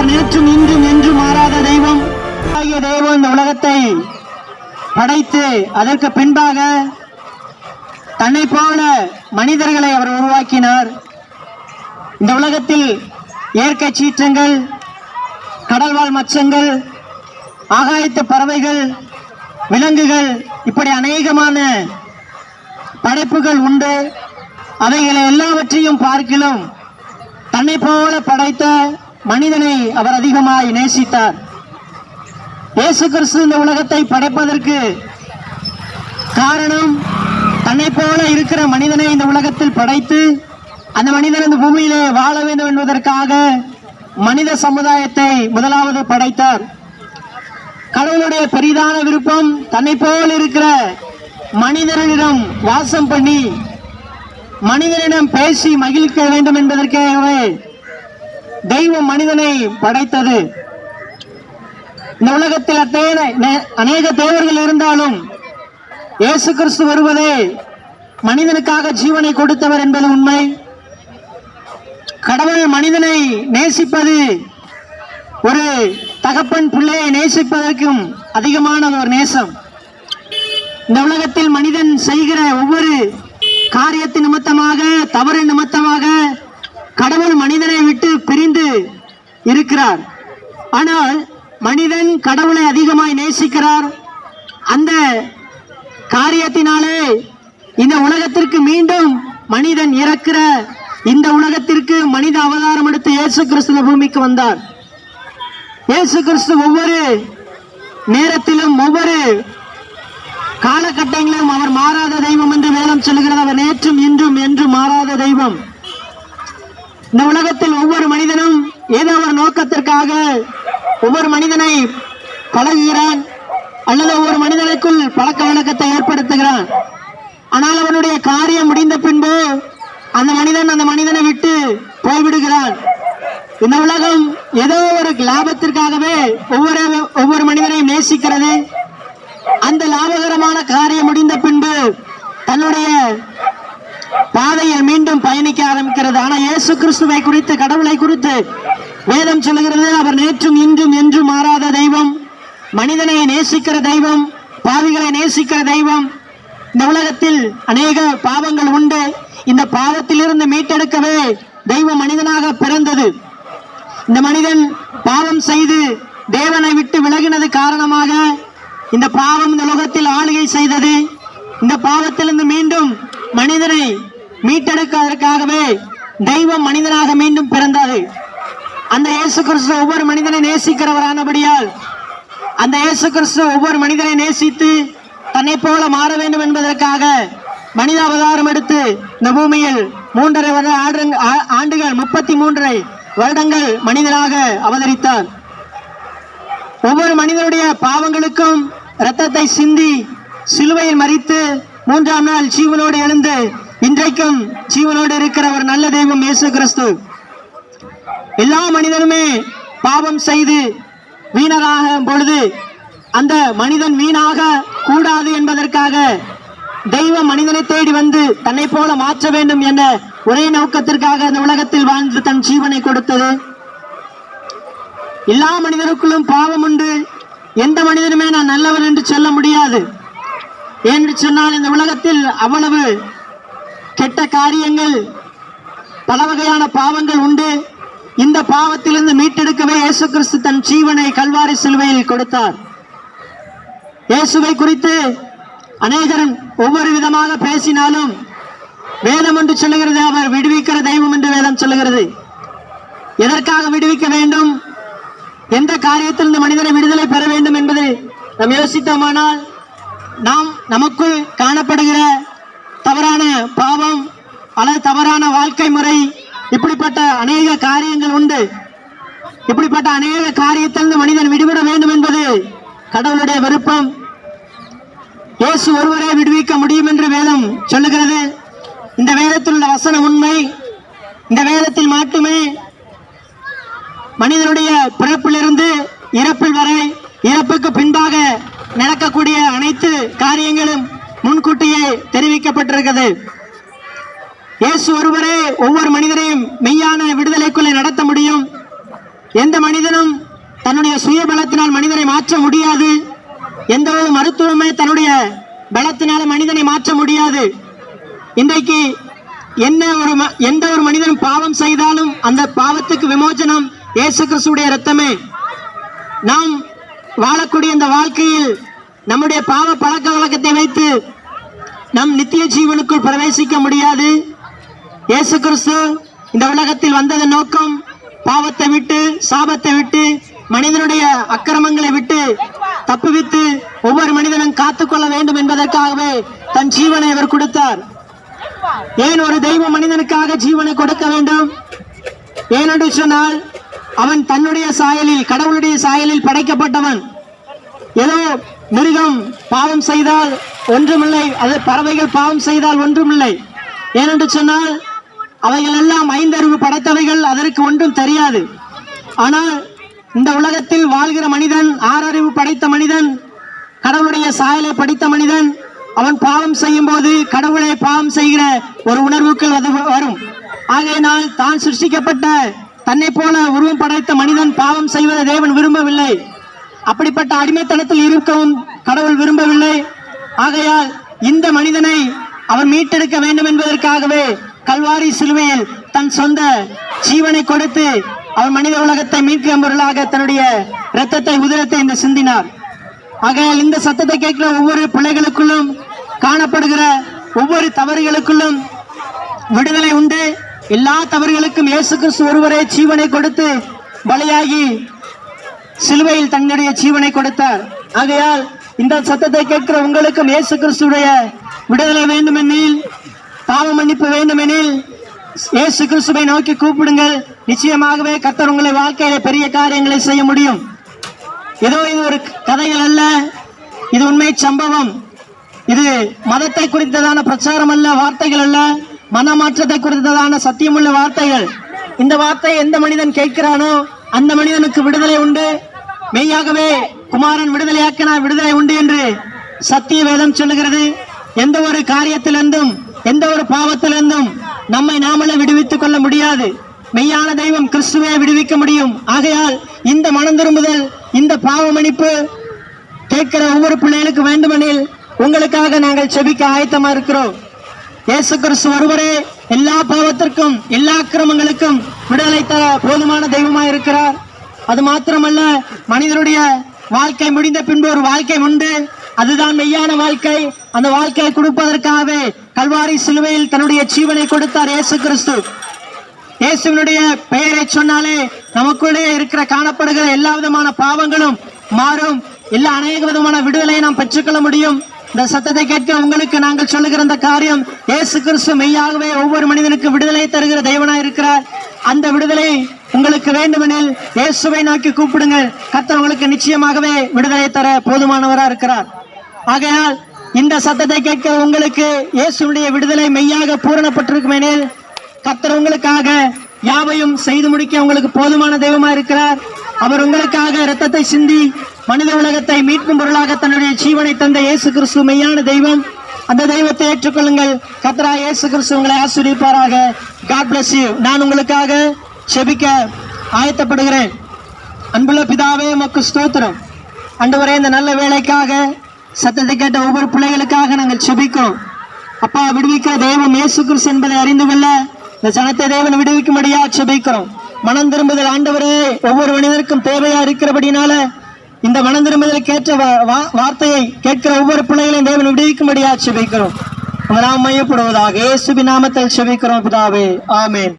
அவர் நேற்றும் இன்றும் என்றும் மாறாத தெய்வம். தேவன் இந்த உலகத்தை படைத்து அதற்கு பின்பாக தன்னை போல மனிதர்களை அவர் உருவாக்கினார். இந்த உலகத்தில் இயற்கை சீற்றங்கள், கடல்வாழ் மச்சங்கள், ஆகாயத்து பறவைகள், விலங்குகள், இப்படி அநேகமான படைப்புகள் உண்டு. அவைகளை எல்லாவற்றையும் பார்க்கிலும் தன்னை போல படைத்த மனிதனை அவர் அதிகமாய் நேசித்தார். இயேசு கிறிஸ்து இந்த உலகத்தை படைப்பதற்கு காரணம், தன்னை போல இருக்கிற மனிதனை இந்த உலகத்தில் படைத்து அந்த மனிதன் இந்த பூமியிலே வாழ வேண்டும் என்பதற்காக மனித சமுதாயத்தை முதலாவது படைத்தார். கடவுளுடைய பெரிதான விருப்பம் தன்னை போல் இருக்கிற மனிதனிடம் வாசம் பண்ணி மனிதனிடம் பேசி மகிழ்க்க வேண்டும் என்பதற்காகவே தெய்வம் மனிதனை படைத்தது. இந்த உலகத்தில் அநேக தேவர்கள் இருந்தாலும் இயேசு கிறிஸ்து வருவதே மனிதனுக்காக ஜீவனை கொடுத்தவர் என்பது உண்மை. கடவுள் மனிதனை நேசிப்பது ஒரு தகப்பன் பிள்ளையை நேசிப்பதற்கும் அதிகமான ஒரு நேசம். இந்த உலகத்தில் மனிதன் செய்கிற ஒவ்வொரு காரியத்தின் நிமித்தமாக, தவறு நிமித்தமாக கடவுள் மனிதனை விட்டு பிரிந்து இருக்கிறார். ஆனால் மனிதன் கடவுளை அதிகமாய் நேசிக்கிறார். அந்த காரியத்தினாலே இந்த உலகத்திற்கு மீண்டும் மனிதன் இறக்கிற இந்த உலகத்திற்கு மனித அவதாரம் எடுத்து இயேசு கிறிஸ்து பூமிக்கு வந்தார். இயேசு கிறிஸ்து ஒவ்வொரு நேரத்திலும் ஒவ்வொரு காலகட்டங்களிலும் அவர் மாறாத தெய்வம் என்று வேதம் சொல்கிறது. அவர் நேற்றும் இன்றும் என்றும் மாறாத தெய்வம். இந்த உலகத்தில் ஒவ்வொரு மனிதனும் ஏதோ ஒரு நோக்கத்திற்காக ஒவ்வொரு மனிதனை பழகுகிறான் அல்லது ஒவ்வொரு மனிதனுக்குள் பழக்க வழக்கத்தை ஏற்படுத்துகிறான். ஆனால் அவனுடைய காரியம் முடிந்த பின்பு அந்த மனிதன் அந்த மனிதனை விட்டு போய்விடுகிறான். இந்த உலகம் ஏதோ ஒரு லாபத்திற்காகவே ஒவ்வொரு மனிதனையும் நேசிக்கிறது. அந்த லாபகரமான காரியம் முடிந்த பின்பு தன்னுடைய பாதையில் மீண்டும் பயணிக்க ஆரம்பிக்கிறது. ஆனால் இயேசு கிறிஸ்துவை குறித்து, கடவுளை குறித்து வேதம் சொல்லுகிறது, அவர் நேற்றும் இன்றும் என்றும் மாறாத தெய்வம், மனிதனை நேசிக்கிற தெய்வம், பாவிகளை நேசிக்கிற தெய்வம். இந்த உலகத்தில் அநேக பாவங்கள் உண்டு. இந்த பாவத்திலிருந்து மீட்டெடுக்கவே தெய்வம் மனிதனாக பிறந்தது. இந்த மனிதன் பாவம் செய்து தேவனை விட்டு விலகினது காரணமாக இந்த பாவம் இந்த உலகத்தில் ஆளுகை செய்தது. இந்த பாவத்திலிருந்து மீண்டும் மனிதனை மீட்டெடுப்பதற்காகவே தெய்வம் மனிதனாக மீண்டும் பிறந்தது. அந்த இயேசு கிறிஸ்து ஒவ்வொரு மனிதனை நேசிக்கிறவரானபடியால் அந்த இயேசு கிறிஸ்து ஒவ்வொரு மனிதனை நேசித்து தன்னை போல மாற வேண்டும் என்பதற்காக மனித அவதாரம் எடுத்து இந்த பூமியில் 3.5 ஆண்டுகள் 33 வருடங்கள் மனிதனாக அவதரித்தார். ஒவ்வொரு மனிதனுடைய பாவங்களுக்கும் இரத்தத்தை சிந்தி சிலுவையில் மரித்து 3ஆம் நாள் ஜீவனோடு எழுந்து இன்றைக்கும் ஜீவனோடு இருக்கிற ஒரு நல்ல தெய்வம் இயேசு கிறிஸ்து. எல்லா மனிதனுமே பாவம் செய்து வீணராகும் பொழுது அந்த மனிதன் வீணாக கூடாது என்பதற்காக தெய்வம் மனிதனை தேடி வந்து தன்னை போல மாற்ற வேண்டும் என்ற ஒரே நோக்கத்திற்காக அந்த உலகத்தில் வாழ்ந்து தன் ஜீவனை கொடுத்தது. எல்லா மனிதனுக்குள்ளும் பாவம் உண்டு. எந்த மனிதனுமே நான் நல்லவன் என்று சொல்ல முடியாது. என்று சொன்னால் இந்த உலகத்தில் அவ்வளவு கெட்ட காரியங்கள், பல வகையான பாவங்கள் உண்டு. இந்த பாவத்திலிருந்து மீட்டெடுக்கவே இயேசு கிறிஸ்து தன் ஜீவனை கல்வாரி சிலுவையில் கொடுத்தார். இயேசுவை குறித்து அநேகர் ஒவ்வொரு விதமாக பேசினாலும் வேதம் என்று சொல்லுகிறது, அவர் விடுவிக்கிற தெய்வம் என்று வேதம் சொல்லுகிறது. எதற்காக விடுவிக்க வேண்டும், எந்த காரியத்தில் இந்த மனிதனை விடுதலை பெற வேண்டும் என்பதை நாம் யோசித்தோமானால் நமக்குள் காணப்படுகிற தவறான பாவம் அல்லது தவறான வாழ்க்கை முறை, இப்படிப்பட்ட அநேக காரியங்கள் உண்டு. இப்படிப்பட்ட அநேக காரியத்திலிருந்து மனிதன் விடுபட வேண்டும் என்பது கடவுளுடைய விருப்பம். இயேசு ஒருவரே விடுவிக்க முடியும் என்று வேதம் சொல்லுகிறது. இந்த வேதத்தில் உள்ள வசனம் உண்மை. இந்த வேதத்தில் மட்டுமே மனிதனுடைய பிறப்பிலிருந்து இறப்பில் வரை, இறப்புக்கு பின்பாக நடக்கக்கூடிய அனைத்து காரியங்களும் முன்கூட்டியே தெரிவிக்கப்பட்டிருக்கிறது. இயேசு ஒருவரே ஒவ்வொரு மனிதரையும் மெய்யான விடுதலைக்குள்ளே நடத்த முடியும். எந்த மனிதனும் தன்னுடைய சுய பலத்தினால் மனிதனை மாற்ற முடியாது. எந்த ஒரு மருத்துவமே தன்னுடைய பலத்தினால மனிதனை மாற்ற முடியாது. இன்றைக்கு எந்த ஒரு மனிதனும் பாவம் செய்தாலும் அந்த பாவத்துக்கு விமோசனம் இயேசு கிறிஸ்துவுடைய இரத்தமே. நாம் வாழக்கூடிய இந்த வாழ்க்கையில் நம்முடைய பாவ பழக்க வழக்கத்தை வைத்து நம் நித்திய ஜீவனுக்குள் பிரவேசிக்க முடியாது. இயேசு கிறிஸ்து இந்த உலகத்தில் வந்ததன் நோக்கம் பாவத்தை விட்டு, சாபத்தை விட்டு, மனிதனுடைய அக்கிரமங்களை விட்டு தப்புவித்து ஒவ்வொரு மனிதனும் காத்துக்கொள்ள வேண்டும் என்பதற்காகவே தன் ஜீவனை அவர் கொடுத்தார். ஏன் ஒரு தெய்வ மனிதனுக்காக ஜீவனை கொடுக்க வேண்டும்? ஏனென்று சொன்னால் அவன் தன்னுடைய சாயலில், கடவுளுடைய சாயலில் படைக்கப்பட்டவன். ஏதோ மிருகம் பாவம் செய்தால் ஒன்றுமில்லை, அது பறவைகள் பாவம் செய்தால் ஒன்றுமில்லை. ஏனென்று சொன்னால் அவைகள் எல்லாம் ஐந்தறிவு படைத்தவைகள், அதற்கு ஒன்றும் தெரியாது. ஆனால் இந்த உலகத்தில் வாழ்கிற மனிதன், ஆறறிவு படைத்த மனிதன், கடவுளுடைய சாயலை படித்த மனிதன், அவன் பாவம் செய்யும் போது கடவுளை பாவம் செய்கிற ஒரு உணர்வுக்குள் அது வரும். ஆகையினால் தான் சிருஷ்டிக்கப்பட்ட தன்னை போல உருவம் படைத்த மனிதன் பாவம் செய்வதை தேவன் விரும்பவில்லை. அப்படிப்பட்ட அடிமைத்தனத்தில் இருக்கவும் கடவுள் விரும்பவில்லை. ஆகையால் இந்த மனிதனை அவர் மீட்டெடுக்க வேண்டும் என்பதற்காகவே கல்வாரி சிலுவையில் தன் சொந்த ஜீவனை கொடுத்து அவர் மனித உலகத்தை மீட்கும் பொருளாக தன்னுடைய இரத்தத்தை, உதிரத்தை இந்த சிந்தினார். ஆகையால் இந்த சத்தத்தை கேட்கிற ஒவ்வொரு பிள்ளைகளுக்குள்ளும் காணப்படுகிற ஒவ்வொரு தவறுகளுக்குள்ளும் விடுதலை உண்டு. எல்லா தவறுகளுக்கும் இயேசு கிறிஸ்து ஒருவரே ஜீவனை கொடுத்து பலியாகி சிலுவையில் தன்னுடைய ஜீவனை கொடுத்தார். ஆகையால் இந்த சத்தத்தை கேட்கிற உங்களுக்கும் இயேசு கிறிஸ்துடைய விடுதலை வேண்டுமெனில், பாவ மன்னிப்பு வேண்டுமெனில் இயேசு கிறிஸ்துவை நோக்கி கூப்பிடுங்கள். நிச்சயமாகவே கர்த்தர் உங்களை வாழ்க்கையில பெரிய காரியங்களை செய்ய முடியும். ஏதோ இது ஒரு கதைகள் அல்ல, இது உண்மை சம்பவம். இது மதத்தை குறித்ததான பிரச்சாரம் அல்ல, வார்த்தைகள் அல்ல, மனமாற்றத்தை குறித்ததான சத்தியமுள்ள வார்த்தைகள். இந்த வார்த்தை எந்த மனிதன் கேட்கிறானோ அந்த மனிதனுக்கு விடுதலை உண்டு. மெய்யாகவே குமாரன் விடுதலையாக்கினார், விடுதலை உண்டு என்று சத்திய வேதம் சொல்லுகிறது. எந்த ஒரு காரியத்திலிருந்தும், எந்த ஒரு பாவத்திலிருந்தும் நம்மை நாமளே விடுவித்துக் கொள்ள முடியாது. மெய்யான தெய்வம் கிறிஸ்துவை விடுவிக்க முடியும். ஆகையால் இந்த மனம் திரும்புதல், இந்த பாவ மன்னிப்பு கேட்கிற ஒவ்வொரு பிள்ளைகளுக்கு வேண்டுமெனில் உங்களுக்காக நாங்கள் செபிக்க ஆயத்தமா இருக்கிறோம். இயேசு கிறிஸ்து ஒருவரே எல்லா பாவத்திற்கும், எல்லா அக்கிரமங்களுக்கும் விடுதலை தர போதுமான தெய்வமாய் இருக்கிறார். அது மாத்திரமல்ல, மனிதனுடைய வாழ்க்கை முடிந்த பின்பு ஒரு வாழ்க்கை உண்டு. அதுதான் மெய்யான வாழ்க்கை. அந்த வாழ்க்கையை கொடுப்பதற்காகவே கல்வாரி சிலுவையில் தன்னுடைய ஜீவனை கொடுத்தார் இயேசு கிறிஸ்து. இயேசுவினுடைய பெயரை சொன்னாலே நமக்குள்ளே இருக்கிற காணப்படுகிற எல்லா விதமான பாவங்களும் மாறும். எல்லா அநேக விதமான விடுதலையை நாம் பெற்றுக்கொள்ள முடியும். இந்த சத்தத்தை கேட்க உங்களுக்கு நாங்கள் சொல்லுகிற இந்த காரியம், இயேசு கிறிஸ்து மெய்யாகவே ஒவ்வொரு மனிதனுக்கு விடுதலை தருகிற தெய்வனாய் இருக்கிறார். அந்த விடுதலை உங்களுக்கு வேண்டுமெனில் இயேசுவை நோக்கி கூப்பிடுங்கள். கர்த்தர் உங்களுக்கு நிச்சயமாகவே விடுதலை தர போதுமானவராக இருக்கிறார். ஆகையால் இந்த சத்தத்தை கேட்க உங்களுக்கு இயேசுடைய விடுதலை மெய்யாக பூரணப்பட்டிருக்கும் எனில் கர்த்தர் உங்களுக்காக யாவையும் செய்து முடிக்க உங்களுக்கு போதுமான தெய்வமா இருக்கிறார். அவர் உங்களுக்காக இரத்தத்தை சிந்தி மனித உலகத்தை மீட்கும் பொருளாக தன்னுடைய ஜீவனை தந்த இயேசு கிறிஸ்து மெய்யான தெய்வம். அந்த தெய்வத்தை ஏற்றுக்கொள்ளுங்கள். கர்த்தராகிய இயேசு கிறிஸ்து உங்களை ஆசீர்வதிப்பாராக. God bless you. நான் உங்களுக்காக செபிக்க ஆயத்தப்படுகிறேன். அன்புள்ள பிதாவே, உமக்கு ஸ்தோத்திரம். ஆண்டவரே, இந்த நல்ல வேலைக்காக, சத்தத்தை கேட்ட ஒவ்வொரு பிள்ளைகளுக்காக நாங்கள் செபிக்கிறோம். அப்பா, விடுவிக்கிற தெய்வம் இயேசு கிறிஸ்து என்பதை அறிந்து கொள்ள இந்த ஜனத்தை தேவன் விடுவிக்கும்படியா செபிக்கிறோம். மனம் திரும்புதல் ஆண்டவரே ஒவ்வொரு மனிதருக்கும் தேவையா இருக்கிறபடினால இந்த மனம் திரும்புதலுக்கு ஏற்ற வார்த்தையை கேட்கிற ஒவ்வொரு பிள்ளைகளையும் தேவன் விடுவிக்கும்படியா செபிக்கிறோம். நாம் மையப்படுவதாக இயேசுவின் நாமத்தில் செபிக்கிறோம் பிதாவே, ஆமென்.